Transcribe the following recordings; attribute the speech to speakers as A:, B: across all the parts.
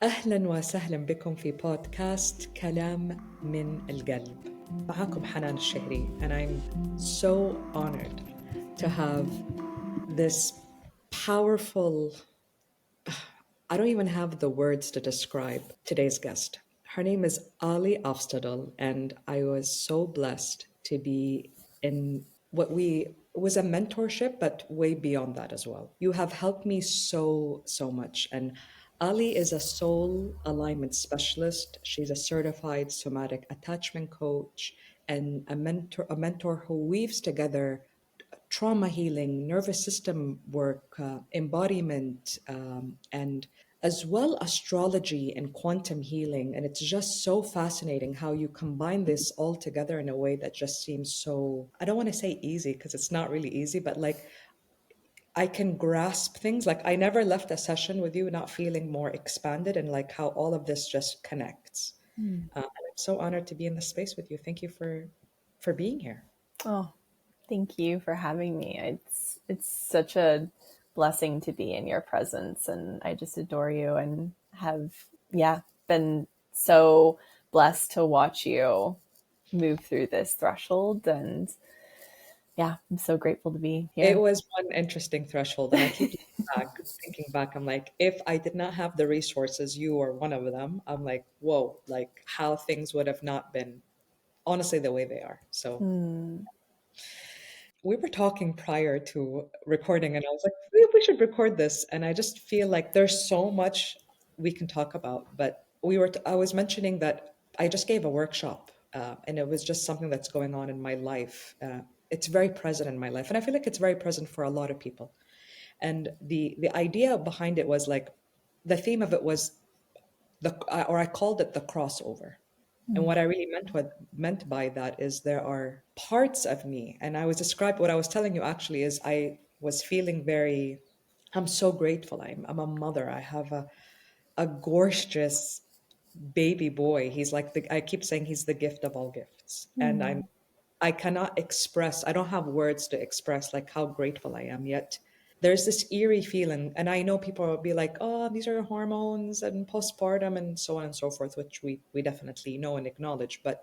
A: أهلا وسهلا بكم في بودكاست كلام من القلب. معكم حنان الشهري and I'm so honored to have this powerful, I don't even have the words to describe today's guest. Her name is Ali Ofstedal, and I was so blessed to be in what we was a mentorship, but way beyond that as well. You have helped me so much. And Ali is a soul alignment specialist. She's a certified somatic attachment coach and a mentor who weaves together trauma healing, nervous system work, embodiment, and as well astrology and quantum healing. And it's just so fascinating how you combine this all together in a way that just seems so, I don't want to say easy because it's not really easy, but like I can grasp things. Like I never left a session with you not feeling more expanded and like how all of this just connects. And I'm so honored to be in this space with you. Thank you for being here.
B: Oh, thank you for having me. It's such a blessing to be in your presence, and I just adore you and have been so blessed to watch you move through this threshold, and I'm so grateful to be
A: It
B: here.
A: was one interesting threshold, and I keep thinking back. I'm like, if I did not have the resources, you were one of them. I'm like, whoa, like how things would have not been honestly the way they are. So
B: Mm,
A: we were talking prior to recording, and I was like, we should record this. And I just feel like there's so much we can talk about. But I was mentioning that I just gave a workshop, and it was just something that's going on in my life. It's very present in my life, and I feel like it's very present for a lot of people. And the idea behind it was like the theme of it was or I called it the crossover. And
B: mm,
A: what I really meant by that is there are parts of me, and I was described what I was telling you actually is I was feeling very. I'm so grateful. I'm a mother. I have a gorgeous baby boy. He's like I keep saying he's the gift of all gifts, and
B: mm.
A: I cannot express. I don't have words to express like how grateful I am yet. There's this eerie feeling, and I know people will be like, "Oh, these are hormones and postpartum and so on and so forth," which we definitely know and acknowledge. But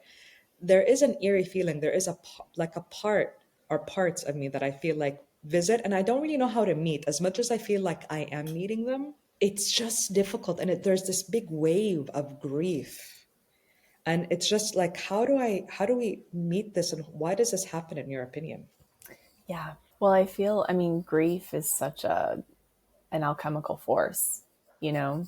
A: there is an eerie feeling. There is like a part or parts of me that I feel like visit, and I don't really know how to meet. As much as I feel like I am meeting them, it's just difficult, and there's this big wave of grief, and it's just like, how do we meet this, and why does this happen in your opinion?
B: Yeah. Well, I mean, grief is such an alchemical force, you know?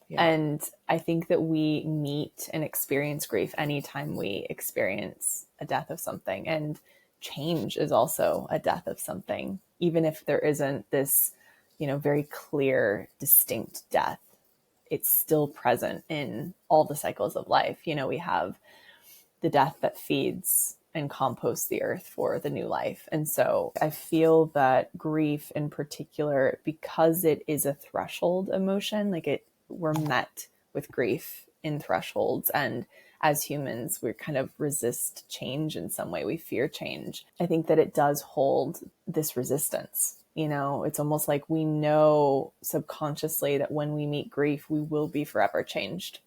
A: Yeah.
B: And I think that we meet and experience grief anytime we experience a death of something. And change is also a death of something, even if there isn't this, very clear, distinct death. It's still present in all the cycles of life. We have the death that feeds and composts the earth for the new life. And so I feel that grief in particular, because it is a threshold emotion, we're met with grief in thresholds. And as humans, we kind of resist change in some way. We fear change. I think that it does hold this resistance. It's almost like we know subconsciously that when we meet grief, we will be forever changed.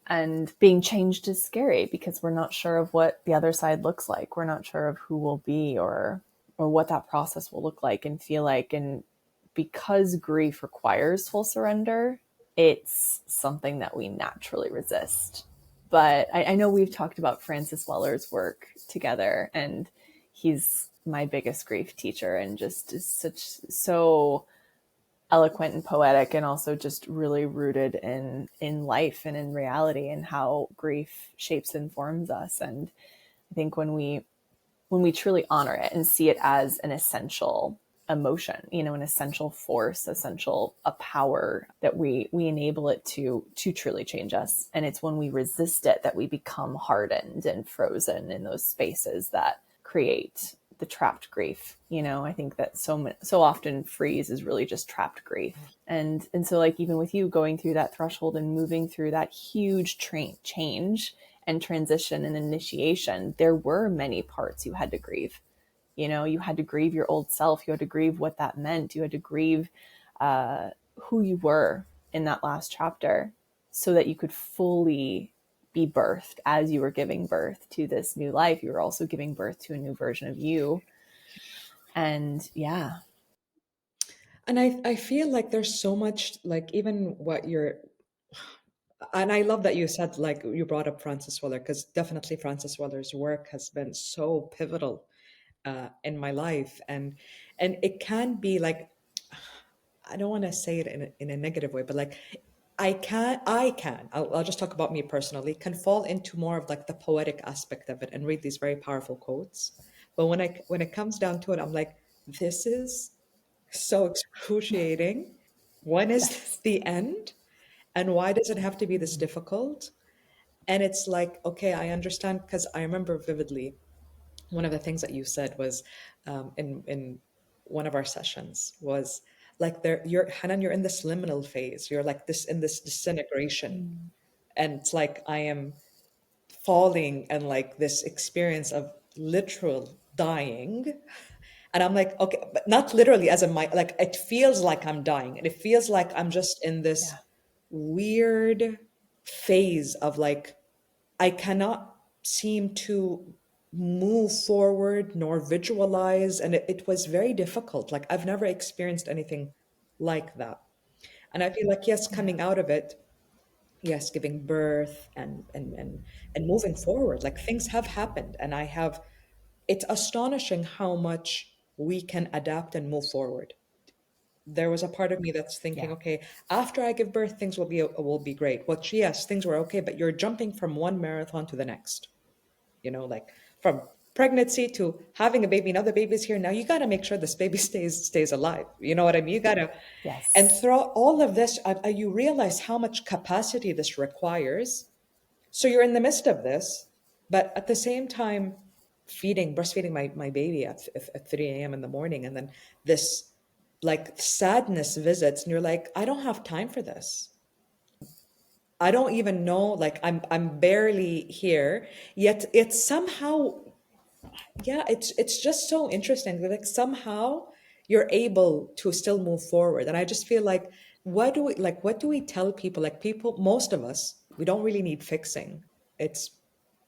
B: And being changed is scary because we're not sure of what the other side looks like. We're not sure of who we'll be or what that process will look like and feel like. And because grief requires full surrender, it's something that we naturally resist. But I know we've talked about Francis Weller's work together, and he's my biggest grief teacher and just is so eloquent and poetic, and also just really rooted in life and in reality and how grief shapes and forms us. And I think when we truly honor it and see it as an essential emotion, an essential force, a power, that we enable it to truly change us. And it's when we resist it that we become hardened and frozen in those spaces that create the trapped grief. I think that so often freeze is really just trapped grief. And so, like, even with you going through that threshold and moving through that huge change and transition and initiation, there were many parts you had to grieve. You had to grieve your old self. You had to grieve what that meant. You had to grieve who you were, in that last chapter so that you could fully be birthed. As you were giving birth to this new life, you were also giving birth to a new version of you. And yeah.
A: And I feel like there's so much, like, even what you're, and I love that you said, like, you brought up Francis Weller, because definitely Francis Weller's work has been so pivotal in my life. And it can be like, I don't want to say it in a negative way, but like, I'll just talk about me personally, can fall into more of like the poetic aspect of it and read these very powerful quotes. But when it comes down to it, I'm like, this is so excruciating. When is
B: Yes.
A: the end? And why does it have to be this difficult? And it's like, okay, I understand, because I remember vividly one of the things that you said was in one of our sessions was like, there, you're Hanan, you're in this liminal phase. You're like this in this disintegration.
B: Mm.
A: And it's like I am falling, and like this experience of literal dying. And I'm like, okay, but not literally as in my, like, it feels like I'm dying. And it feels like I'm just in this
B: Yeah.
A: weird phase of like, I cannot seem to move forward nor visualize. And it was very difficult. Like, I've never experienced anything like that. And I feel like, yes,
B: Yeah.
A: coming out of it, yes, giving birth and moving forward, like things have happened. And I have, it's astonishing how much we can adapt and move forward. There was a part of me that's thinking,
B: Yeah.
A: okay, after I give birth, things will be great. Well, yes, things were okay, but you're jumping from one marathon to the next. Like from pregnancy to having a baby. Now the baby's here. Now you got to make sure this baby stays alive. You know what I mean? You got to, and
B: Yes.
A: throughout all of this, you realize how much capacity this requires. So you're in the midst of this, but at the same time, breastfeeding my baby at 3 a.m. in the morning, and then this like sadness visits, and you're like, I don't have time for this. I don't even know, like I'm barely here, yet it's somehow, yeah, it's just so interesting. Like somehow you're able to still move forward. And I just feel like, what do we tell people? Like, people, most of us, we don't really need fixing. It's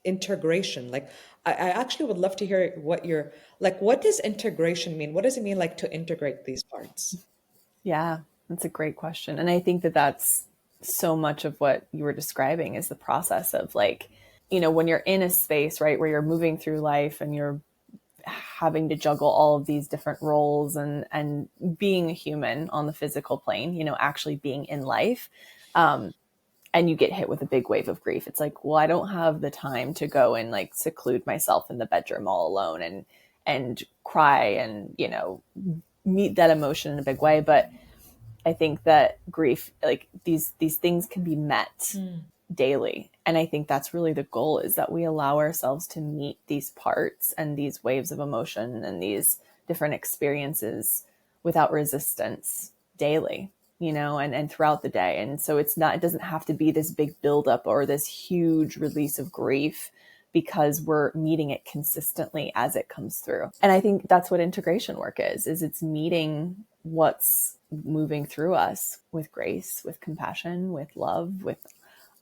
A: integration. Like, I actually would love to hear what you're like, what does integration mean? What does it mean, like, to integrate these parts?
B: Yeah, that's a great question. And I think that that's so much of what you were describing is the process of like, when you're in a space, right, where you're moving through life and you're having to juggle all of these different roles and being a human on the physical plane, actually being in life. And you get hit with a big wave of grief. It's like, well, I don't have the time to go and like seclude myself in the bedroom all alone and cry and, meet that emotion in a big way. But I think that grief, like these things can be met daily. And I think that's really the goal, is that we allow ourselves to meet these parts and these waves of emotion and these different experiences without resistance daily, and throughout the day. And so it doesn't have to be this big buildup or this huge release of grief, because we're meeting it consistently as it comes through. And I think that's what integration work is it's meeting what's moving through us with grace, with compassion, with love, with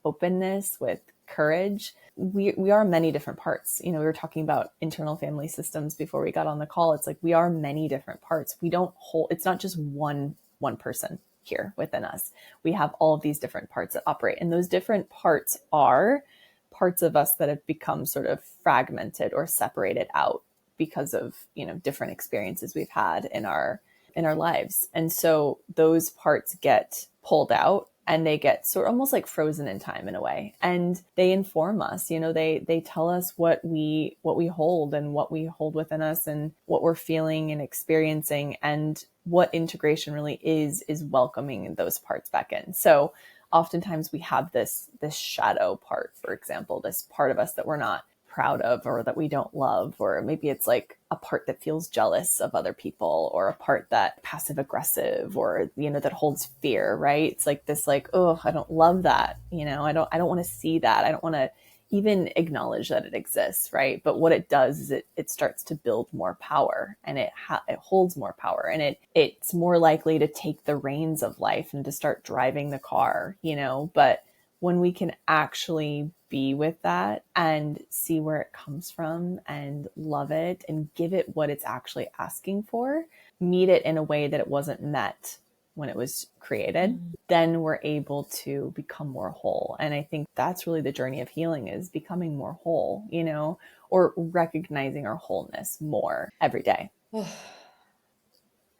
B: openness, with courage. We are many different parts. We were talking about internal family systems before we got on the call. It's like, we are many different parts. We don't hold, it's not just one person here within us. We have all of these different parts that operate. And those different parts are parts of us that have become sort of fragmented or separated out because of, different experiences we've had in our lives. And so those parts get pulled out and they get sort of almost like frozen in time in a way. And they inform us, they tell us what we hold and what we hold within us and what we're feeling and experiencing. And what integration really is welcoming those parts back in. So oftentimes we have this shadow part, for example, this part of us that we're not proud of or that we don't love, or maybe it's like a part that feels jealous of other people, or a part that passive aggressive, or that holds fear, right? It's like this, like, oh, I don't love that, I don't want to see that, I don't want to even acknowledge that it exists, right? But what it does is it starts to build more power, and it holds more power, and it's more likely to take the reins of life and to start driving the car, you know. But when we can actually be with that and see where it comes from and love it and give it what it's actually asking for, meet it in a way that it wasn't met when it was created, then we're able to become more whole. And I think that's really the journey of healing, is becoming more whole, you know, or recognizing our wholeness more every day.
A: Oh,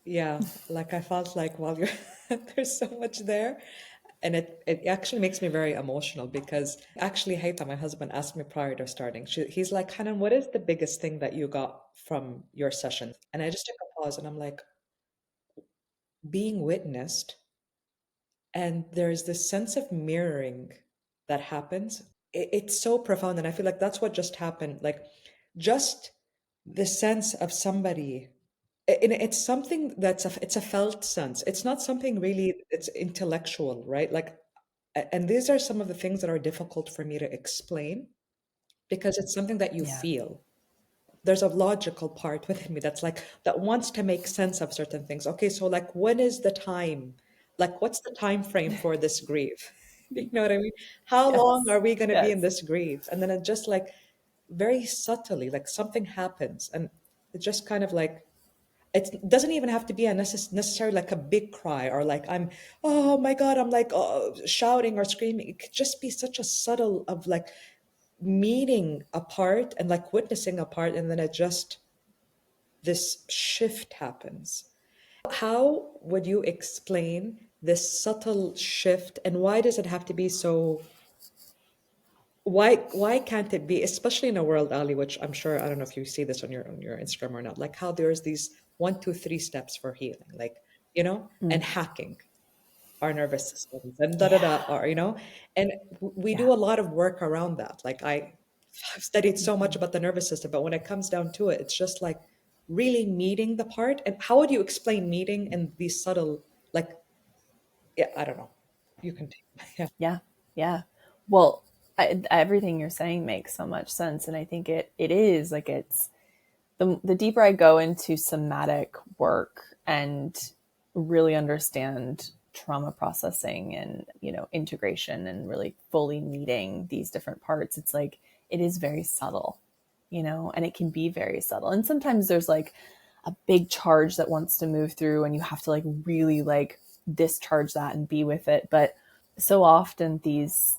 A: yeah, like I felt like while you're there's so much there. And it actually makes me very emotional because actually Haita, my husband, asked me prior to starting. He's like, Hanan, what is the biggest thing that you got from your sessions? And I just took a pause and I'm like, being witnessed. And there's this sense of mirroring that happens. It's so profound. And I feel like that's what just happened. Like, just the sense of somebody. And it's something it's a felt sense. It's not something really, it's intellectual, right? Like, and these are some of the things that are difficult for me to explain because it's something that you
B: Yeah.
A: feel. There's a logical part within me that's like, that wants to make sense of certain things. Okay, so like, when is the time? Like, what's the time frame for this grief? You know what I mean? How long
B: Yes.
A: are we going to be in
B: Yes.
A: this grief? And then it just like very subtly, like something happens, and it just kind of like, it doesn't even have to be a necessarily like a big cry or like I'm, oh my God, I'm like shouting or screaming. It could just be such a subtle of like meeting a part and like witnessing a part, and then it just, this shift happens. How would you explain this subtle shift, and why does it have to be so, why can't it be, especially in a world, Ali, which I'm sure, I don't know if you see this on your Instagram or not, like how there's these 1, 2, 3 steps for healing, like, you know, and
B: Mm.
A: hacking our nervous systems and da da
B: Yeah.
A: da, or you know, and we
B: Yeah.
A: do a lot of work around that. Like I've studied so much
B: Mm-hmm.
A: about the nervous system, but when it comes down to it, it's just like really meeting the part. And how would you explain meeting and these subtle, like, yeah, I don't know. You can, yeah.
B: Yeah. Yeah. Well, everything you're saying makes so much sense. And I think it is like, it's the deeper I go into somatic work and really understand trauma processing and, you know, integration and really fully meeting these different parts, it's like, it is very subtle, you know, and it can be very subtle. And sometimes there's like a big charge that wants to move through and you have to like really like discharge that and be with it. But so often these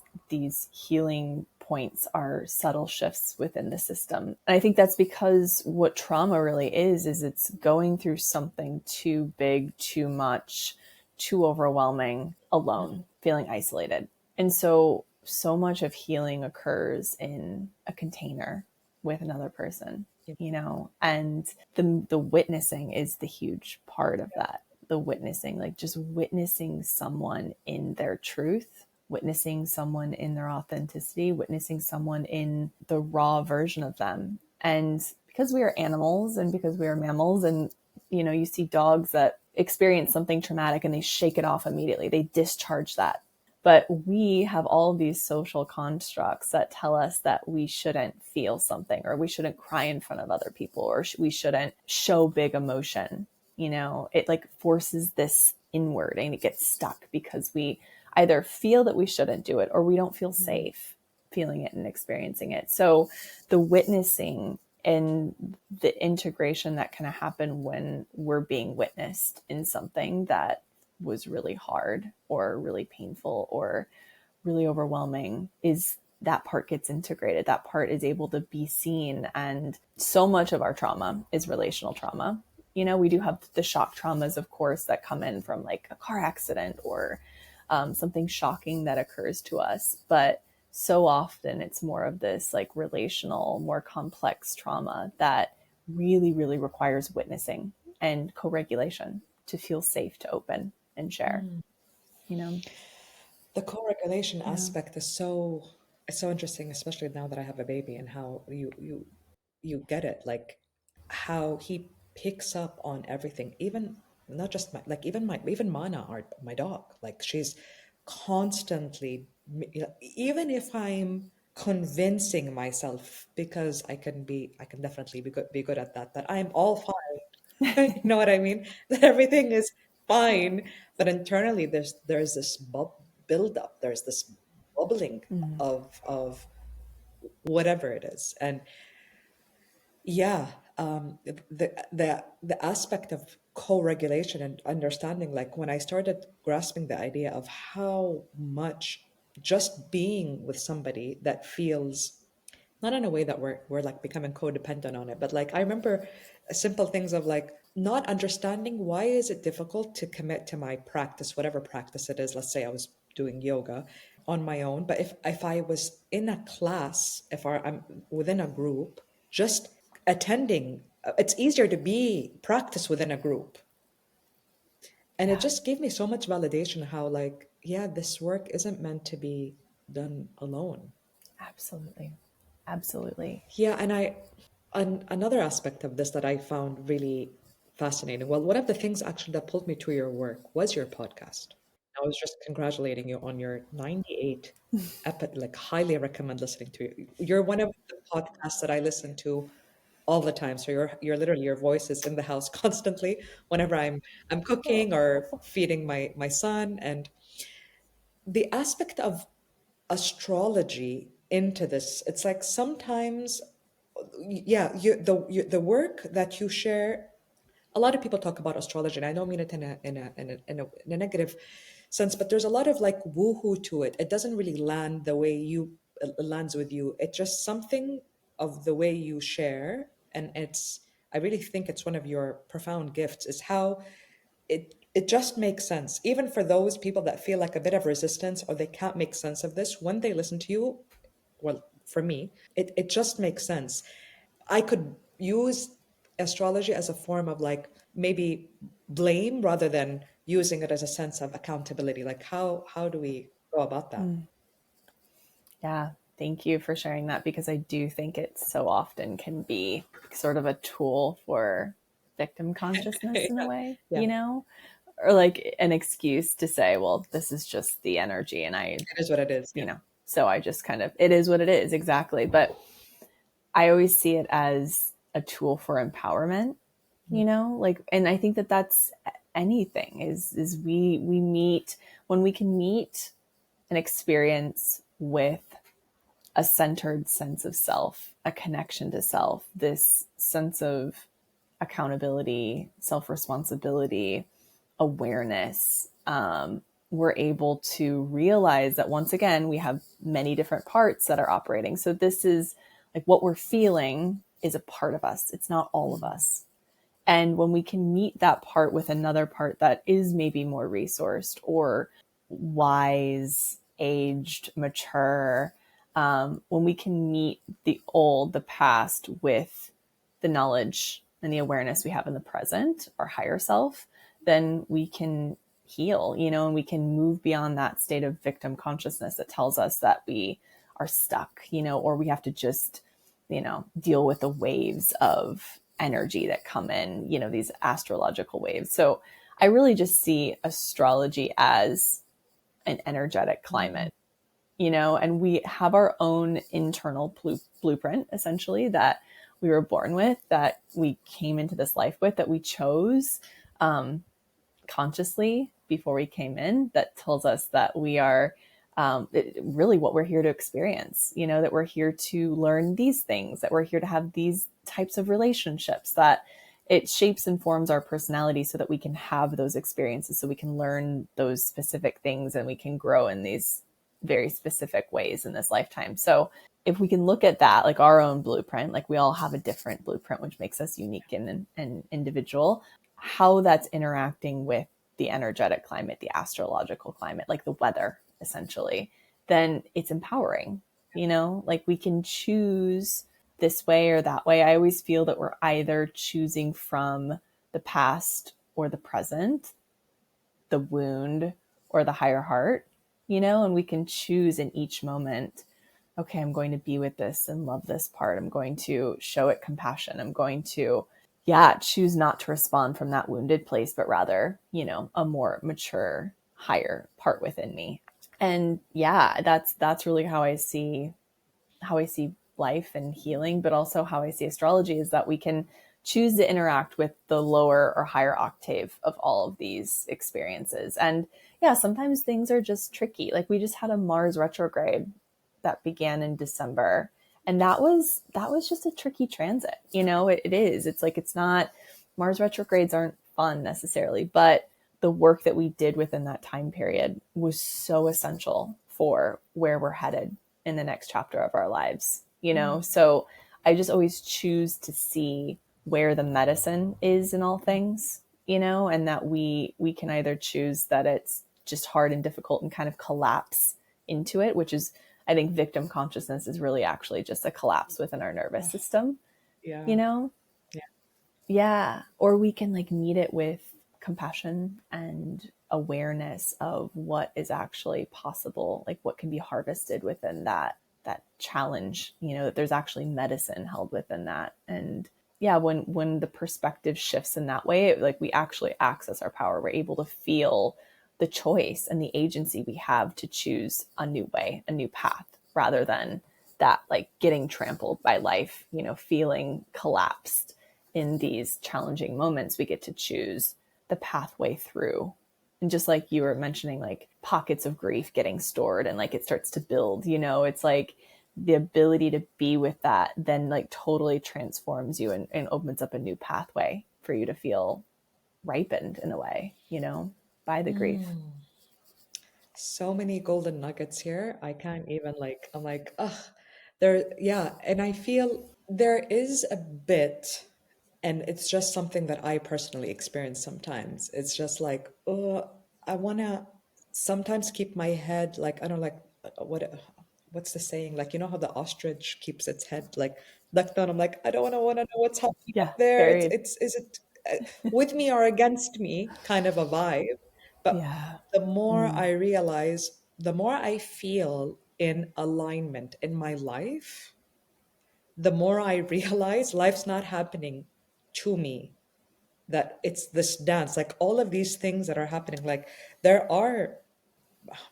B: healing points are subtle shifts within the system. And I think that's because what trauma really is it's going through something too big, too much, too overwhelming, alone, feeling isolated. And so much of healing occurs in a container with another person,
A: Yeah.
B: you know, and the witnessing is the huge part of that. The witnessing, like just witnessing someone in their truth, witnessing someone in their authenticity, witnessing someone in the raw version of them. And because we are animals and because we are mammals, and you know, you see dogs that experience something traumatic and they shake it off immediately, they discharge that. But we have all of these social constructs that tell us that we shouldn't feel something, or we shouldn't cry in front of other people, or we shouldn't show big emotion. You know, it like forces this inward and it gets stuck because we either feel that we shouldn't do it or we don't feel
A: Mhm.
B: safe feeling it and experiencing it. So the witnessing and the integration that can happen when we're being witnessed in something that was really hard or really painful or really overwhelming, is that part gets integrated. That part is able to be seen. And so much of our trauma is relational trauma. You know, we do have the shock traumas, of course, that come in from like a car accident or something shocking that occurs to us. But so often it's more of this like relational, more complex trauma that really, really requires witnessing and co regulation to feel safe to open and share,
A: Mm.
B: you know?
A: The co-regulation
B: Yeah.
A: aspect is so, it's so interesting, especially now that I have a baby, and how you get it, like how he picks up on everything, even not just my, like even Mana, my dog, like she's constantly, even if I'm convincing myself, because I can definitely be good at that, that I'm all fine. You know what I mean? That everything is fine, but internally there's this build up, there's this bubbling
B: Mm.
A: of whatever it is. And yeah, the aspect of co-regulation and understanding, like when I started grasping the idea of how much just being with somebody that feels, not in a way that we're like becoming codependent on it, but like I remember simple things of like not understanding why is it difficult to commit to my practice, whatever practice it is. Let's say I was doing yoga on my own, but if I was in a class, if I'm within a group, just attending, it's easier to be practice within a group. And it
B: Yeah,
A: just gave me so much validation how like, yeah, this work isn't meant to be done alone.
B: absolutely. Absolutely.
A: Yeah, and another aspect of this that I found really fascinating. Well, one of the things actually that pulled me to your work was your podcast. I was just congratulating you on your 98 like highly recommend listening to you. You're one of the podcasts that I listen to all the time. So you're literally, your voice is in the house constantly whenever I'm cooking or feeding my son. And the aspect of astrology into this, it's like sometimes, yeah, the work that you share, a lot of people talk about astrology, and I don't mean it in a negative sense, but there's a lot of like woohoo to it. It doesn't really land the way you it lands with you. It's just something of the way you share, and it's, I really think it's one of your profound gifts is how it just makes sense, even for those people that feel like a bit of resistance or they can't make sense of this. When they listen to you, well, for me, it just makes sense. I could use astrology as a form of like maybe blame rather than using it as a sense of accountability. Like how do we go about that?
B: Mm. Yeah, thank you for sharing that because I do think it so often can be sort of a tool for victim consciousness in a
A: Yeah,
B: way,
A: yeah,
B: or like an excuse to say, well, this is just the energy and
A: it is what it is. Yeah.
B: so I just kind of, it is what it is. Exactly. But I always see it as a tool for empowerment, like, and I think that that's anything is we meet when we can meet an experience with a centered sense of self, a connection to self, this sense of accountability, self responsibility, awareness. We're able to realize that once again, we have many different parts that are operating. So, this is like what we're feeling is a part of us, it's not all of us. And when we can meet that part with another part that is maybe more resourced or wise, aged, mature, when we can meet the old, the past with the knowledge and the awareness we have in the present, our higher self, then we can heal, and we can move beyond that state of victim consciousness that tells us that we are stuck, or we have to just, deal with the waves of energy that come in, these astrological waves. So I really just see astrology as an energetic
A: Mhm.
B: climate, and we have our own internal blueprint essentially that we were born with, that we came into this life with, that we chose um, consciously before we came in, that tells us that we are really what we're here to experience, that we're here to learn these things, that we're here to have these types of relationships, that it shapes and forms our personality so that we can have those experiences, so we can learn those specific things and we can grow in these very specific ways in this lifetime. So if we can look at that, like our own blueprint, like we all have a different blueprint, which makes us unique and individual, how that's interacting with the energetic climate, the astrological climate, like the weather, essentially, then it's empowering. Like we can choose this way or that way. I always feel that we're either choosing from the past or the present, the wound or the higher heart, and we can choose in each moment, okay, I'm going to be with this and love this part. I'm going to show it compassion. I'm going to, yeah, choose not to respond from that wounded place, but rather, a more mature, higher part within me. And yeah, that's really how I see how I see life and healing, but also how I see astrology is that we can choose to interact with the lower or higher octave of all of these experiences. And yeah, sometimes things are just tricky. Like we just had a Mars retrograde that began in December. And that was just a tricky transit. It is. It's like it's not Mars retrogrades aren't fun necessarily, but the work that we did within that time period was so essential for where we're headed in the next chapter of our lives. So I just always choose to see where the medicine is in all things, and that we can either choose that it's just hard and difficult and kind of collapse into it, which is, I think, victim consciousness is really actually just a collapse within our nervous system, you
A: Yeah.
B: know?
A: Yeah.
B: Yeah. Or we can like meet it with compassion and awareness of what is actually possible, like what can be harvested within that challenge, that there's actually medicine held within that. And yeah, when the perspective shifts in that way, like we actually access our power. We're able to feel the choice and the agency we have to choose a new way, a new path, rather than that like getting trampled by life, feeling collapsed in these challenging moments. We get to choose the pathway through. And just like you were mentioning, like pockets of grief getting stored and like it starts to build, it's like the ability to be with that then like totally transforms you and opens up a new pathway for you to feel ripened in a way, by the grief.
A: So many golden nuggets here. I can't even like, I'm like, ugh, there, yeah. And I feel there is a bit, and it's just something that I personally experience sometimes. It's just like, oh, I want to sometimes keep my head like, I don't like what's the saying? Like, you know how the ostrich keeps its head like ducked down? I'm like, I don't want to know what's happening up
B: Yeah,
A: there.
B: buried.
A: Is it with me or against me kind of a vibe? But
B: Yeah.
A: the more
B: Mm.
A: I realize, the more I feel in alignment in my life, the more I realize life's not happening to me, that it's this dance, like all of these things that are happening. Like there are,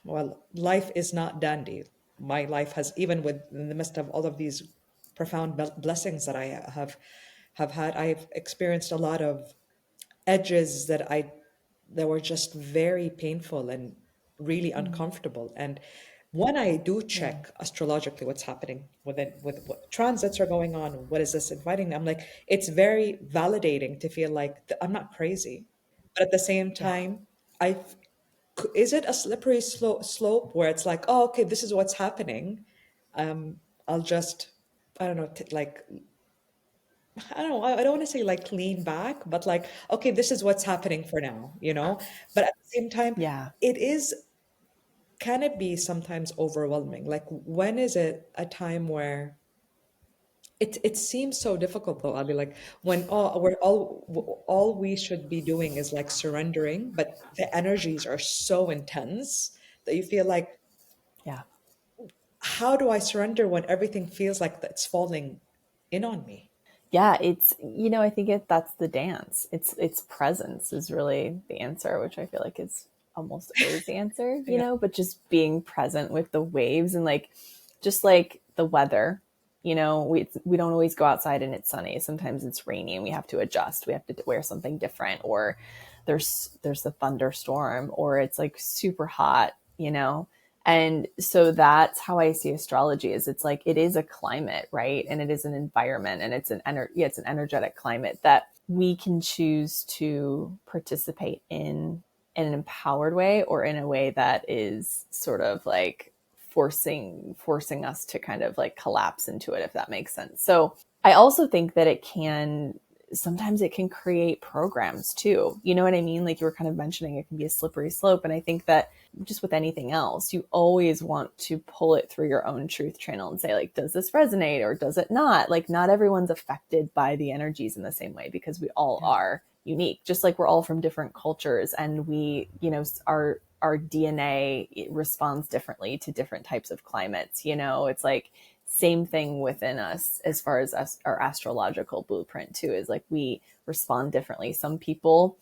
A: well, life is not dandy. My life has, even with in the midst of all of these profound blessings that I have had, I've experienced a lot of edges that were just very painful and really
B: Mm.
A: uncomfortable. And when I do
B: Yeah.
A: check astrologically what's happening with what transits are going on, what is this inviting me, I'm like, it's very validating to feel like I'm not crazy. But at the same
B: Yeah.
A: time, I is it a slippery slope where it's like, oh, okay, this is what's happening. Um, I'll just, I don't know, like I don't know, I don't want to say like lean back, but like, okay, this is what's happening for now, you know? But at the same time,
B: Yeah.
A: it is, can it be sometimes overwhelming? Like, when is it a time where it seems so difficult though, Ali, like when all we should be doing is like surrendering, but the energies are so intense that you feel like,
B: Yeah.
A: how do I surrender when everything feels like it's falling in on me?
B: Yeah, I think that's the dance. It's presence is really the answer, which I feel like is almost always the answer,
A: Yeah.
B: but just being present with the waves and like just like the weather. We don't always go outside and it's sunny. Sometimes it's rainy and we have to adjust. We have to wear something different, or there's a thunderstorm, or it's like super hot. And so that's how I see astrology. Is it's like it is a climate, right? And it is an environment, and it's an energetic climate that we can choose to participate in an empowered way, or in a way that is sort of like forcing us to kind of like collapse into it, if that makes sense. So I also think that sometimes it can create programs too. You know what I mean? Like you were kind of mentioning, it can be a slippery slope. And I think that just with anything else, you always want to pull it through your own truth channel and say, like, does this resonate or does it not? Like, not everyone's affected by the energies in the same way, because we all
A: Yeah.
B: are unique, just like we're all from different cultures, and our DNA responds differently to different types of climates. It's like same thing within us as far as our astrological blueprint too, is like we respond differently. Some people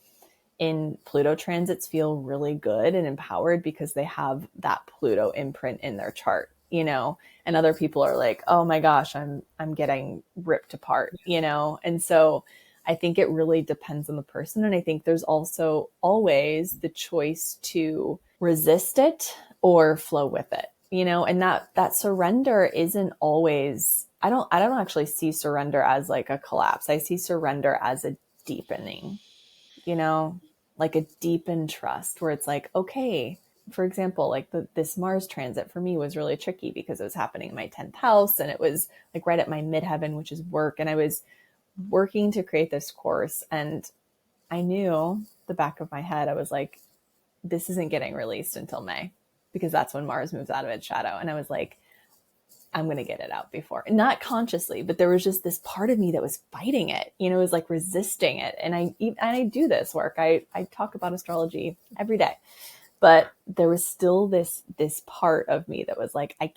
B: in Pluto transits feel really good and empowered because they have that Pluto imprint in their chart. you know, and other people are like, oh my gosh, I'm getting ripped apart, you know? And so I think it really depends on the person. And I think there's also always the choice to resist it or flow with it, you know, and that surrender isn't always, I don't actually see surrender as like a collapse. I see surrender as a deepening, you know, like a deepened trust where it's like, okay, for example, like this Mars transit for me was really tricky because it was happening in my 10th house and it was like right at my midheaven, which is work. And I was working to create this course. And I knew the back of my head, I was like, this isn't getting released until May because that's when Mars moves out of its shadow. And I was like, I'm going to get it out before, not consciously, but there was just this part of me that was fighting it, you know, it was like resisting it. And I do this work. I talk about astrology every day, but there was still this part of me that was like, I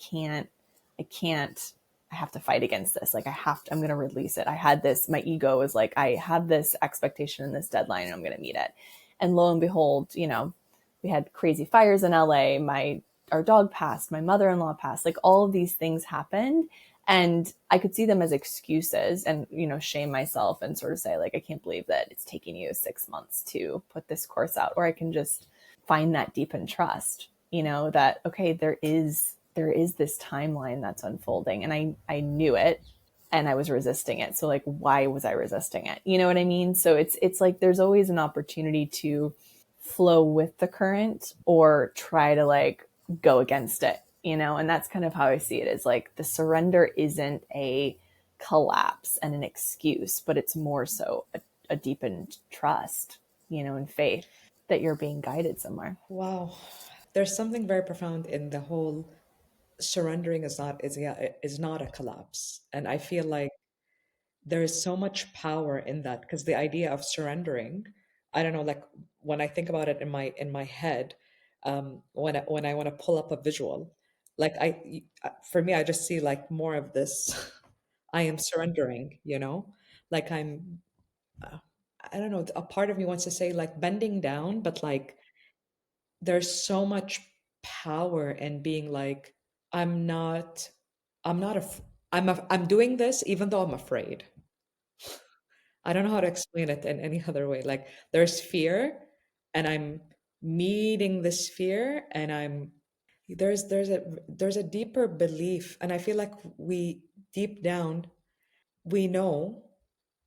B: have to fight against this. Like I'm going to release it. I had this, my ego was like, I have this expectation and this deadline and I'm going to meet it. And lo and behold, you know, we had crazy fires in LA. Our dog passed, my mother-in-law passed, like all of these things happened. And I could see them as excuses and, you know, shame myself and sort of say like, I can't believe that it's taking you 6 months to put this course out. Or I can just find that deepened trust, you know, that, okay, there is this timeline that's unfolding and I knew it and I was resisting it. So like, why was I resisting it? You know what I mean? So it's like, there's always an opportunity to flow with the current or try to like go against it, you know? And that's kind of how I see it, is like the surrender isn't a collapse and an excuse, but it's more so a deepened trust, you know, and faith that you're being guided somewhere.
A: Wow. There's something very profound in the whole surrendering is not a collapse. And I feel like there is so much power in that because the idea of surrendering, I don't know, like when I think about it in my head, when I want to pull up a visual, like for me, I just see like more of this. I am surrendering, you know, like uh, I don't know. A part of me wants to say like bending down, but like there's so much power in being like, I'm not, I'm not, I'm doing this even though I'm afraid. I don't know how to explain it in any other way. Like there's fear and I'm meeting this fear and there's a deeper belief and I feel like we deep down we know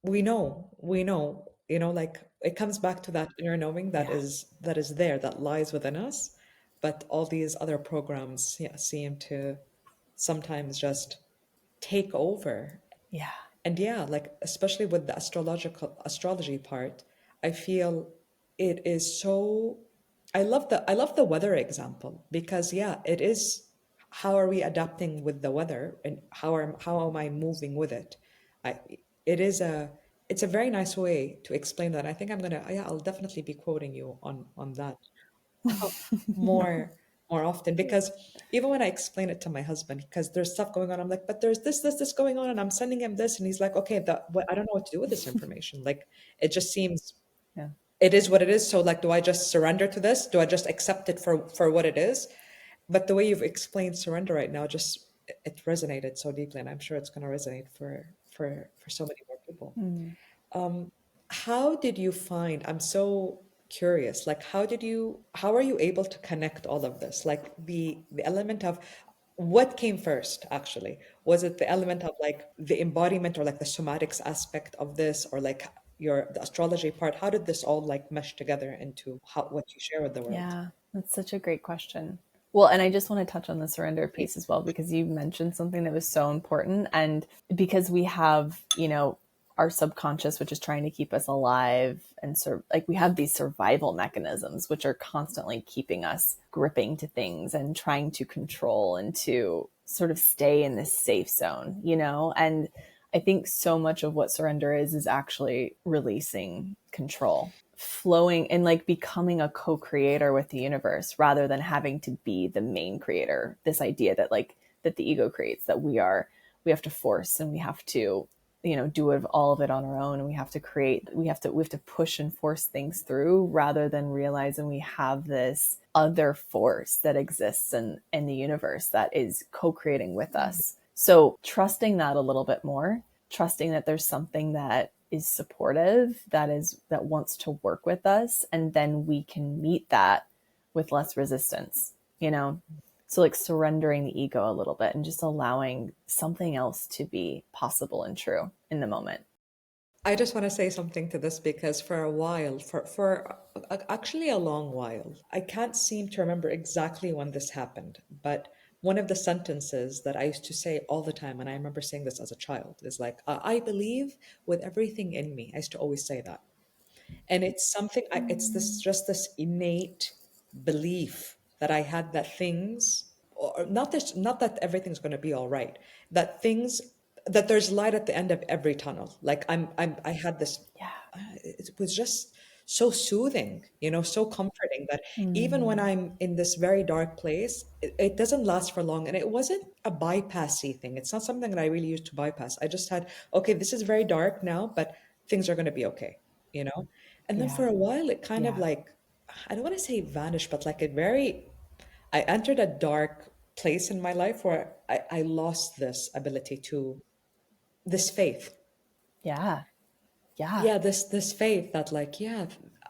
A: we know, you know, like it comes back to that inner knowing
B: Yeah.
A: that is there, that lies within us. But all these other programs, yeah, seem to sometimes just take over.
B: Yeah.
A: And yeah, like especially with the astrology part, I feel it is so I love the weather example because yeah, it is how are we adapting with the weather and how am I moving with it? I it is a it's a very nice way to explain that. I think I'm gonna yeah, I'll definitely be quoting you on that more more often because even when I explain it to my husband, because there's stuff going on, I'm like, but there's this going on, and I'm sending him this, and he's like, okay, what, I don't know what to do with this information. Like, it just seems
B: Yeah.
A: it is what it is. So, like, do I just surrender to this? Do I just accept it for what it is? But the way you've explained surrender right now, just it resonated so deeply, and I'm sure it's going to resonate for so many more people.
B: Mm.
A: Um, how did you find, I'm so curious, like how are you able to connect all of this? Like the element of what came first, actually? Was it the element of like the embodiment or like the somatics aspect of this or like the astrology part? How did this all like mesh together into what you share with the world?
B: Yeah, that's such a great question. Well, and I just want to touch on the surrender piece as well, because you mentioned something that was so important. And because we have, you know, our subconscious, which is trying to keep us alive and like we have these survival mechanisms, which are constantly keeping us gripping to things and trying to control and to sort of stay in this safe zone, you know? And I think so much of what surrender is actually releasing control, flowing and like becoming a co-creator with the universe rather than having to be the main creator. This idea that like that the ego creates, that we have to force and we have to, you know, do all of it on our own, and we have to create, we have to push and force things through rather than realizing we have this other force that exists in the universe that is co-creating with us. So trusting that a little bit more, trusting that there's something that is supportive, that wants to work with us, and then we can meet that with less resistance, you know? So like surrendering the ego a little bit and just allowing something else to be possible and true in the moment.
A: I just want to say something to this because for a while, actually a long while, I can't seem to remember exactly when this happened, but one of the sentences that I used to say all the time, and I remember saying this as a child, is like, I believe with everything in me. I used to always say that. And it's something, it's this just this innate belief that I had that things, or not this, not that everything's going to be all right, that things, that there's light at the end of every tunnel. Like I had this,
B: Yeah.
A: it was just so soothing, so comforting that even when I'm in this very dark place, it doesn't last for long. And it wasn't a bypassy thing. It's not something that I really used to bypass. I just had, okay, this is very dark now, but things are going to be okay, you know? And then
B: Yeah.
A: for a while, it kind of
B: Yeah.
A: like, I don't want to say vanished, but like I entered a dark place in my life where I lost this ability to, this faith.
B: Yeah. Yeah.
A: Yeah, this faith that like, yeah,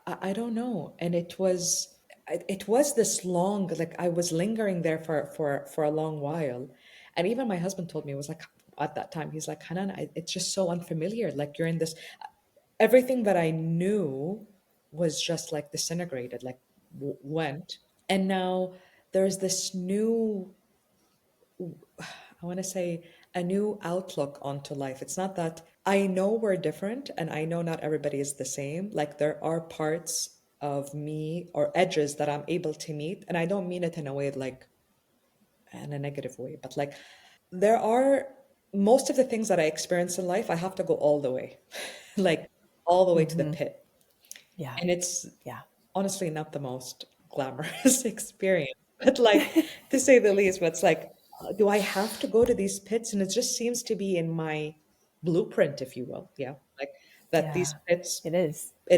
A: I don't know. And it was this long, like I was lingering there for a long while. And even my husband told me, it was like, at that time, he's like, Hanan, it's just so unfamiliar. Like you're in this, everything that I knew was just like disintegrated, like went. And now there's this new, I want to say, a new outlook onto life. It's not that I know we're different and I know not everybody is the same. Like there are parts of me or edges that I'm able to meet. And I don't mean it in a way like in a negative way, but like there are most of the things that I experience in life, I have to go all the way, like all the way to the
B: Mm-hmm.
A: pit.
B: Yeah.
A: And it's
B: Yeah.
A: honestly not the most glamorous experience, but like to say the least, but it's like, do I have to go to these pits? And it just seems to be in my blueprint, if you will. Yeah. Like that these
B: Yeah.
A: pits,
B: It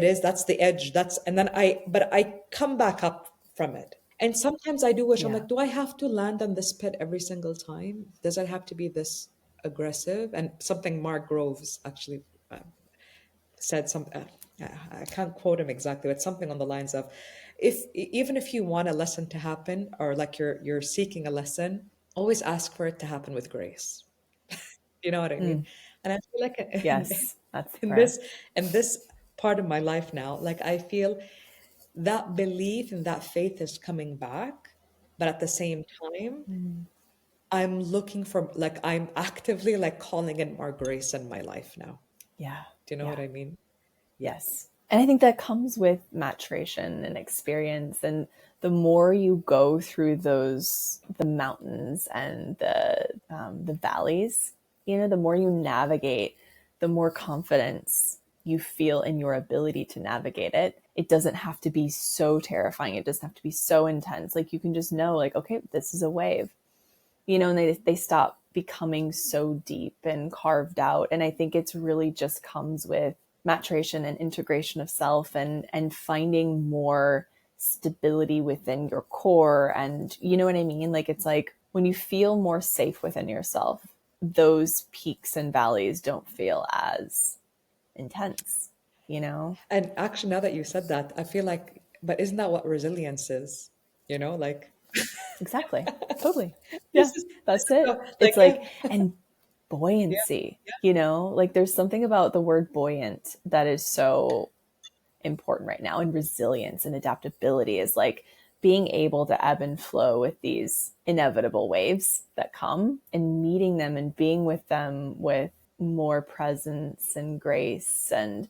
B: is.
A: that's the edge. And then but I come back up from it. And sometimes I do wish, I'm
B: Yeah.
A: like, do I have to land on this pit every single time? Does it have to be this aggressive? And something Mark Groves actually said I can't quote him exactly, but something on the lines of, even if you want a lesson to happen, or like you're seeking a lesson, always ask for it to happen with grace. You know what I mean?
B: Mm.
A: And I feel like
B: Yes. That's the
A: in
B: prayer.
A: this in this part of my life now, like I feel that belief and that faith is coming back, but at the same time,
B: Mm.
A: I'm looking for, like, I'm actively like calling in more grace in my life now.
B: Yeah.
A: Do you know what
B: Yeah.
A: I mean? Yeah.
B: Yes. And I think that comes with maturation and experience. And the more you go through the mountains and the valleys, the more you navigate, the more confidence you feel in your ability to navigate it. It doesn't have to be so terrifying. It doesn't have to be so intense. Like you can just know, like, okay, this is a wave, and they stop becoming so deep and carved out. And I think it's really just comes with maturation and integration of self, and finding more stability within your core. And you know what I mean? Like it's like when you feel more safe within yourself, those peaks and valleys don't feel as intense, you know?
A: And actually, now that you said that, I feel like, but isn't that what resilience is? Like,
B: Exactly. Totally. Yeah,
A: this
B: that's
A: is
B: it.
A: so, like,
B: It's
A: yeah,
B: like, and
A: yeah,
B: buoyancy,
A: yeah.
B: like there's something about the word buoyant that is so important right now. And resilience and adaptability is like being able to ebb and flow with these inevitable waves that come, and meeting them and being with them with more presence and grace. And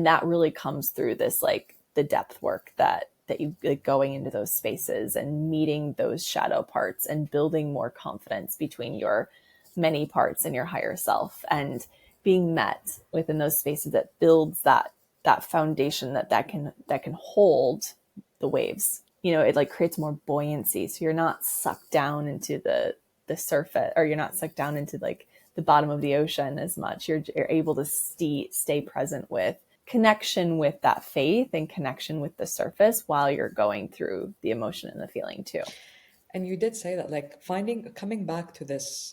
B: that really comes through this, like the depth work that you like, going into those spaces and meeting those shadow parts and building more confidence between your many parts and your higher self, and being met within those spaces that builds that foundation that can hold the waves. It like creates more buoyancy, so you're not sucked down into the surface, or you're not sucked down into like the bottom of the ocean as much. You're able to stay present with connection with that faith and connection with the surface while you're going through the emotion and the feeling too.
A: And you did say that, like, coming back to this,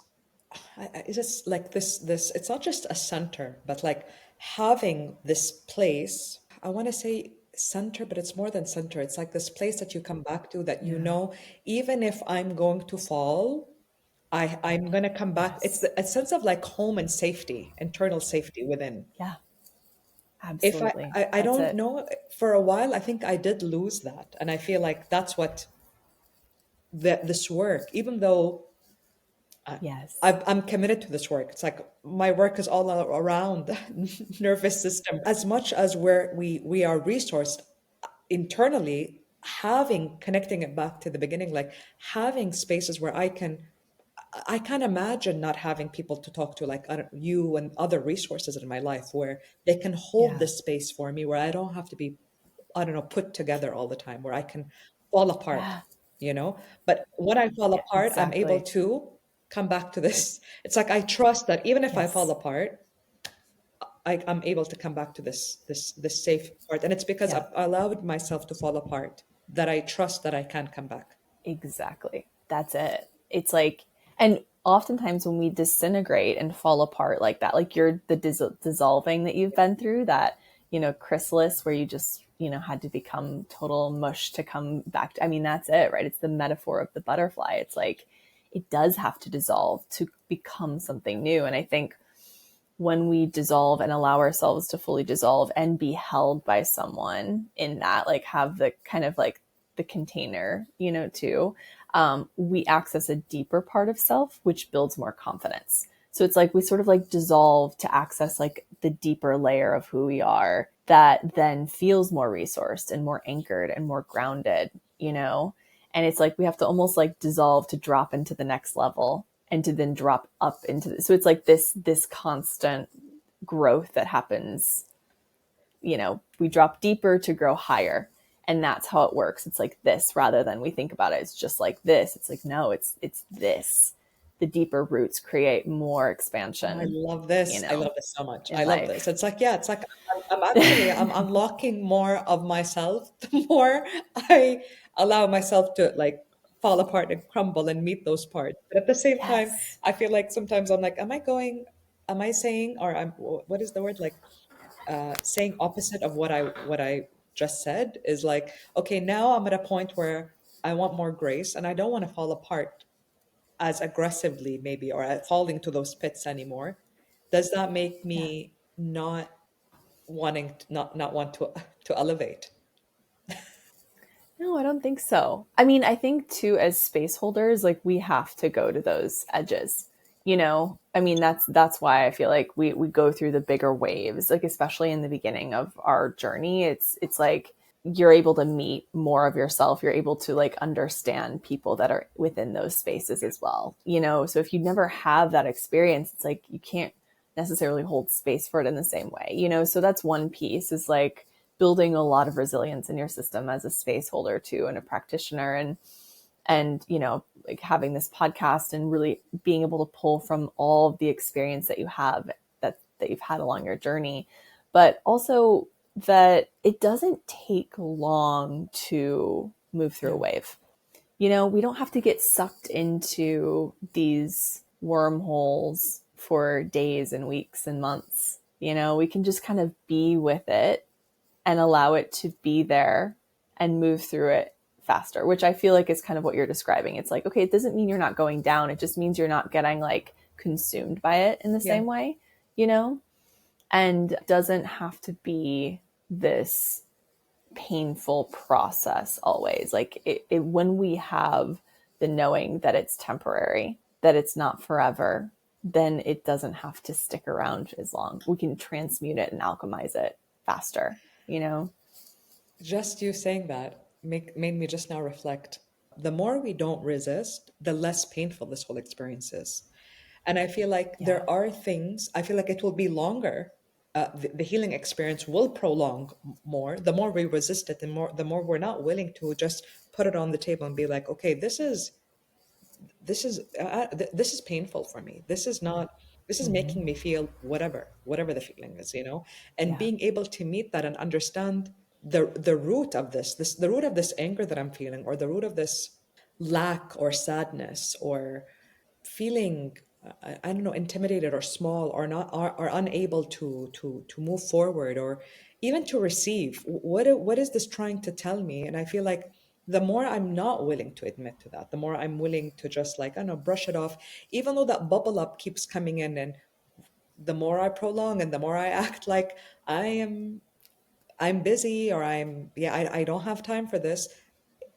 A: it's just like this, it's not just a center, but like having this place, I want to say center, but it's more than center. It's like this place that you come back to that, you
B: Yeah.
A: know, even if I'm going to fall, I'm going to come back. It's
B: Yes.
A: a sense of like home and safety, internal safety within.
B: Yeah.
A: If
B: Absolutely.
A: I
B: That's
A: don't
B: it.
A: know, for a while, I think I did lose that. And I feel like that's what this work, even though I,
B: Yes.
A: I'm committed to this work. It's like my work is all around the nervous system. As much as we are resourced internally, having connecting it back to the beginning, like having spaces where I can't imagine not having people to talk to, like I don't, you and other resources in my life where they can hold
B: Yeah.
A: this space for me, where I don't have to be, I don't know, put together all the time, where I can fall apart,
B: Yeah.
A: you know? But when I fall
B: Yeah.
A: apart, I'm able
B: Exactly.
A: to come back to this. It's like I trust that even if I fall
B: Yes.
A: apart, I'm able to come back to this safe part. And it's because
B: Yeah.
A: I've allowed myself to fall apart that I trust that I can come back.
B: Exactly. That's it. It's like, and oftentimes when we disintegrate and fall apart like that, like you're the dissolving that you've been through, that, chrysalis where you just, had to become total mush to come back to, I mean, that's it, right? It's the metaphor of the butterfly. It's like, it does have to dissolve to become something new. And I think when we dissolve and allow ourselves to fully dissolve and be held by someone in that, like have the kind of like the container, too, we access a deeper part of self, which builds more confidence. So it's like we sort of like dissolve to access like the deeper layer of who we are that then feels more resourced and more anchored and more grounded, you know? And it's like we have to almost like dissolve to drop into the next level and to then drop up into this. So it's like this constant growth that happens. We drop deeper to grow higher, and that's how it works. It's like this rather than we think about it. It's just like this. It's like no, it's this. The deeper roots create more
A: Oh, I
B: expansion.
A: love this. I love this so much. I
B: In
A: love this.
B: life.
A: It's like, yeah, it's like I'm unlocking more of myself the more I allow myself to like fall apart and crumble and meet those parts. But at the same time,
B: Yes.
A: I feel like sometimes I'm like, am I saying, or what is the word? Like saying opposite of what I just said is like, okay, now I'm at a point where I want more grace and I don't want to fall apart as aggressively maybe or at falling to those pits anymore. Does that make
B: Yeah.
A: me not wanting to, not want to elevate?
B: No, I don't think so. I mean, I think too, as space holders, like we have to go to those edges. I mean, that's why I feel like we go through the bigger waves, like especially in the beginning of our journey. It's like you're able to meet more of yourself. You're able to like understand people that are within those spaces as well. So if you never have that experience, it's like you can't necessarily hold space for it in the same way. So that's one piece, is like building a lot of resilience in your system as a space holder too, and a practitioner, and like having this podcast and really being able to pull from all of the experience that you have, that you've had along your journey, but also that it doesn't take long to move through a
A: Yeah.
B: wave. We don't have to get sucked into these wormholes for days and weeks and months. We can just kind of be with it and allow it to be there and move through it faster, which I feel like is kind of what you're describing. It's like, okay, it doesn't mean you're not going down. It just means you're not getting like consumed by it in the
A: Yeah.
B: same way, you know? And it doesn't have to be this painful process always. Like when we have the knowing that it's temporary, that it's not forever, then it doesn't have to stick around as long. We can transmute it and alchemize it faster, you know?
A: Just you saying that made me just now reflect. The more we don't resist, the less painful this whole experience is. And I feel like
B: Yeah.
A: there are things, I feel like it will be longer. The healing experience will prolong more. The more we resist it, the more we're not willing to just put it on the table and be like, okay, this is painful for me. This is not. this is
B: Mm-hmm.
A: making me feel whatever the feeling is, and
B: Yeah.
A: being able to meet that and understand the root of this the root of this anger that I'm feeling, or the root of this lack or sadness, or feeling I don't know, intimidated or small, or not, or unable to move forward, or even to receive. What is this trying to tell me? And I feel like the more I'm not willing to admit to that, the more I'm willing to just, like, I don't know, brush it off, even though that bubble up keeps coming in. And the more I prolong, and the more I act like I'm busy, or I don't have time for this,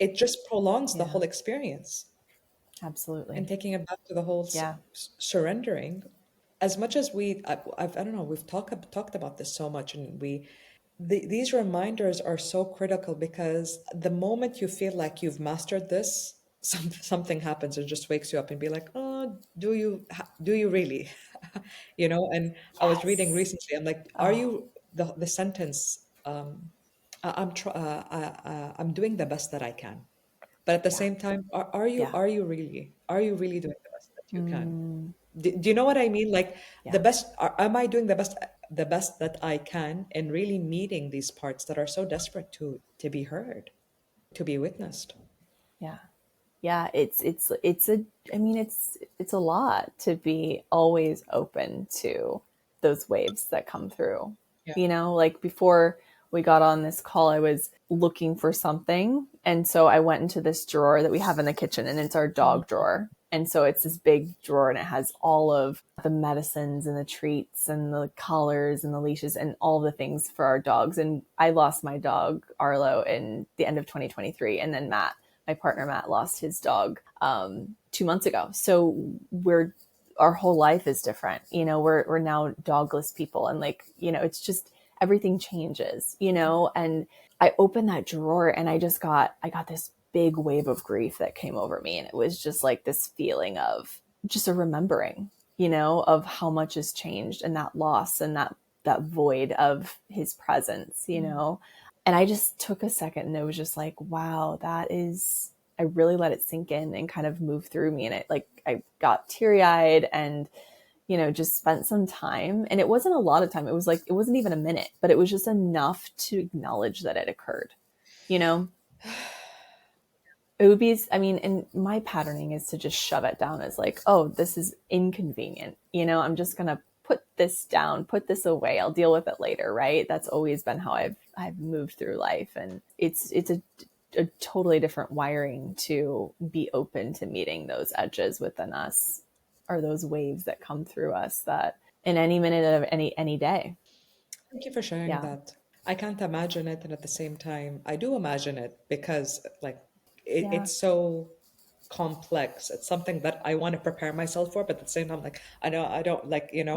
A: it just prolongs the
B: Yeah.
A: whole experience. And
B: Absolutely.
A: taking it back to the whole
B: Yeah.
A: surrendering, as much as I don't know, we've talked about this so much, and these reminders are so critical, because the moment you feel like you've mastered this, something happens and just wakes you up and be like, oh, do you really? And I was reading
B: Yes.
A: recently, I'm like, are
B: Oh,
A: you, the sentence, I'm doing the best that I can. But at the
B: yeah.
A: same time, are you
B: Yeah.
A: are you really doing the best that you can?
B: Mm,
A: Do you know what I mean? Like, the
B: yeah.
A: best, am I doing the best that I can, and really meeting these parts that are so desperate to be heard, to be witnessed?
B: Yeah. Yeah. It's a, I mean, it's a lot to be always open to those waves that come through.
A: Yeah.
B: Like before we got on this call, I was looking for something. And so I went into this drawer that we have in the kitchen, and it's our dog
A: Mm.
B: drawer. And so it's this big drawer, and it has all of the medicines and the treats and the collars and the leashes and all the things for our dogs. And I lost my dog, Arlo, in the end of 2023. And then my partner Matt, lost his dog 2 months ago. So our whole life is different. We're now dogless people, and like, it's just everything changes. And I opened that drawer, and I got this big wave of grief that came over me, and it was just like this feeling of just a remembering, of how much has changed, and that loss, and that void of his presence. And I just took a second, and it was just like, wow, I really let it sink in and kind of move through me. And I got teary eyed, and, just spent some time. And it wasn't a lot of time. It wasn't even a minute, but it was just enough to acknowledge that it occurred, you know? It would be, I mean, and my patterning is to just shove it down as like, oh, this is inconvenient. I'm just going to put this down, put this away. I'll deal with it later. Right. That's always been how I've moved through life. And it's a totally different wiring to be open to meeting those edges within us, or those waves that come through us, that in any minute of any day.
A: Thank you for sharing
B: Yeah.
A: that. I can't imagine it, and at the same time, I do imagine it, because, like,
B: Yeah.
A: it's so complex. It's something that I want to prepare myself for, but at the same time, like, I know I don't, like, and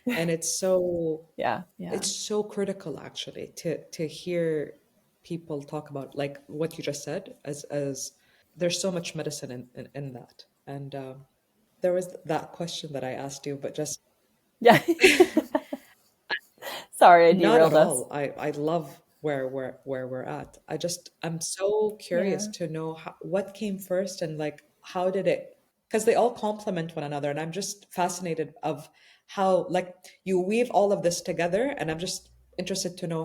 B: Yeah. Yeah.
A: it's so critical, actually, to hear people talk about, like, what you just said, as there's so much medicine in that. And there was that question that I asked you, but just
B: Yeah. Sorry, I
A: not at
B: derailed us.
A: all. I love where we're at. I'm so curious
B: Yeah.
A: to know what came first, and, like, how did it, because they all complement one another, and I'm just fascinated of how, like, you weave all of this together, and I'm just interested to know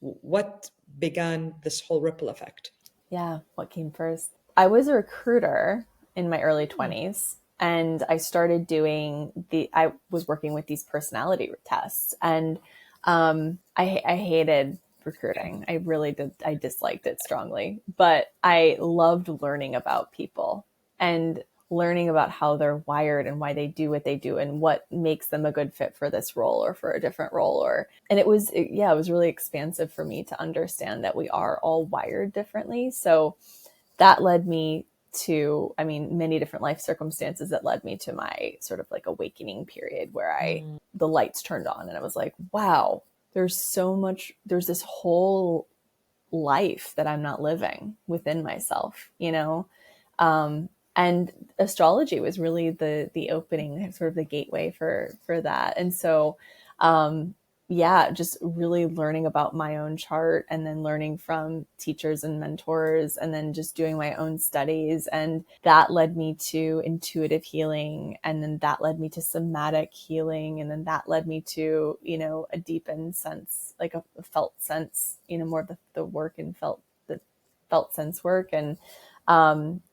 A: what began this whole ripple effect.
B: Yeah, what came first? I was a recruiter in my early
A: Hmm.
B: 20s, and I was working with these personality tests, and I hated
A: Okay.
B: recruiting. I really did. I disliked it strongly, but I loved learning about people, and learning about how they're wired, and why they do what they do, and what makes them a good fit for this role or for a different role. And it was really expansive for me to understand that we are all wired differently. So that led me to, I mean, many different life circumstances that led me to my sort of like awakening period, where
A: Mm.
B: the lights turned on, and I was like, wow, there's this whole life that I'm not living within myself, and astrology was really the opening, sort of the gateway for that. And so, yeah, just really learning about my own chart and then learning from teachers and mentors and then just doing my own studies. And that led me to intuitive healing. And then that led me to somatic healing. And then that led me to, a deepened sense, like a felt sense, more of the work and the felt sense work. And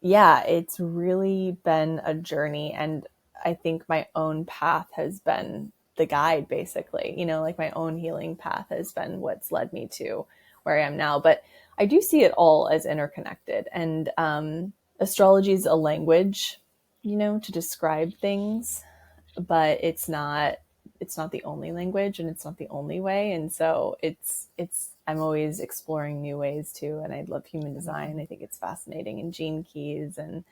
B: yeah, it's really been a journey. And I think my own path has been the guide, basically, like my own healing path has been what's led me to where I am now. But I do see it all as interconnected. And astrology is a language, to describe things, but it's not the only language and it's not the only way. And so I'm always exploring new ways too. And I love human design. I think it's fascinating, and gene keys. And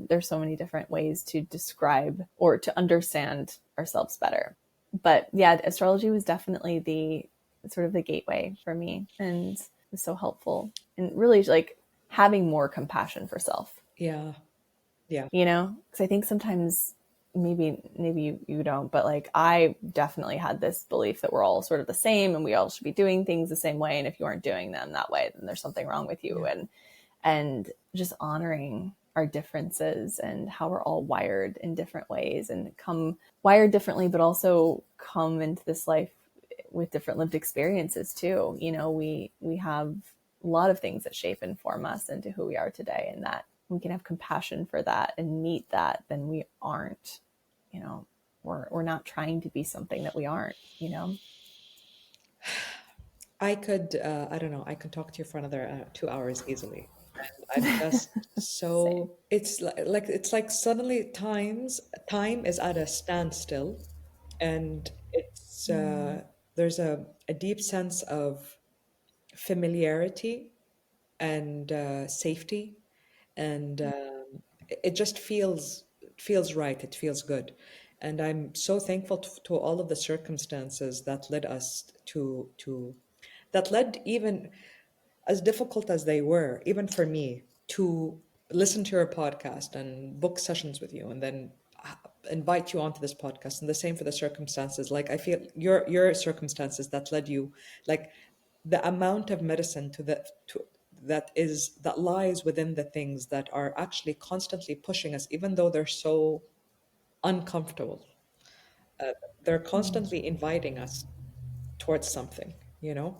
B: there's so many different ways to describe or to understand ourselves better. But yeah, astrology was definitely the sort of the gateway for me, and was so helpful, and really like having more compassion for self.
A: Yeah. Yeah.
B: Because I think sometimes maybe you don't, but like I definitely had this belief that we're all sort of the same and we all should be doing things the same way, and if you aren't doing them that way, then there's something wrong with you.
A: Yeah.
B: And just honoring our differences and how we're all wired in different ways and come wired differently, but also come into this life with different lived experiences too. We have a lot of things that shape and form us into who we are today, and that we can have compassion for that and meet that, then we aren't, we're not trying to be something that we aren't.
A: I don't know, I could talk to you for another 2 hours easily. And I'm just
B: Same.
A: so, it's like suddenly time is at a standstill, and there's a deep sense of familiarity and safety, and it just feels right. It feels good, and I'm so thankful to all of the circumstances that led us to that led, even as difficult as they were, even for me, to listen to your podcast and book sessions with you, and then invite you onto this podcast. And the same for the circumstances. Like, I feel your circumstances that led you, like the amount of medicine that lies within the things that are actually constantly pushing us, even though they're so uncomfortable. Uh, they're constantly inviting us towards something, you know?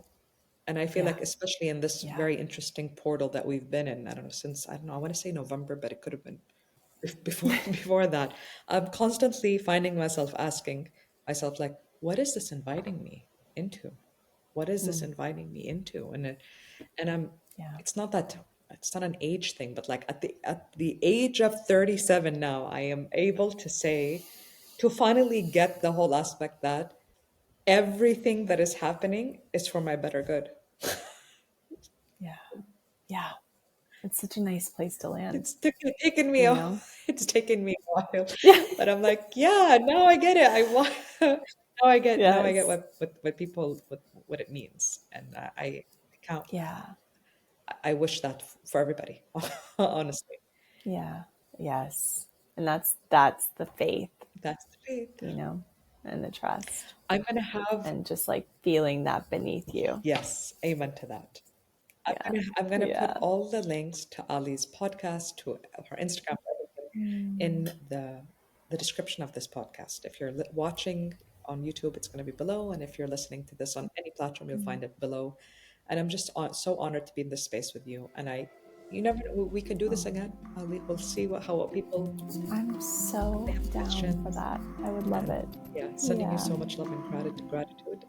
A: And I feel
B: Yeah.
A: like, especially in this
B: Yeah.
A: very interesting portal that we've been in, I don't know, since, I don't know, I want to say November, but it could have been before before that. I'm constantly finding myself asking myself, like, what is this inviting me into? What is this
B: Mm.
A: inviting me into? And I'm
B: Yeah.
A: it's not that, it's not an age thing, but like at the age of 37 now, I am able to say, to finally get the whole aspect that everything that is happening is for my better good.
B: Yeah. Yeah. It's such a nice place to land,
A: Taken me
B: you
A: a
B: know?
A: it's taken me a while,
B: Yeah.
A: but I'm like, yeah, now I get it. I want now I get
B: Yes.
A: what people what it means, and I can't.
B: Yeah.
A: I wish that for everybody, honestly.
B: Yeah. Yes. And that's the faith,
A: That's the faith.
B: and the trust,
A: I'm gonna have
B: and just like feeling that beneath you.
A: Yes, amen to that. I'm
B: Yeah.
A: gonna I'm gonna put
B: Yeah.
A: all the links to Ali's podcast, to her Instagram, everything, in the description of this podcast. If you're watching on YouTube, it's going to be below, and if you're listening to this on any platform, you'll find it below. And I'm just so honored to be in this space with you. And you never know, we could do this again. We'll see what people,
B: I'm
A: if they
B: so
A: have
B: down for
A: questions.
B: that. I would love
A: And
B: it.
A: yeah, sending you
B: Yeah.
A: so much love and gratitude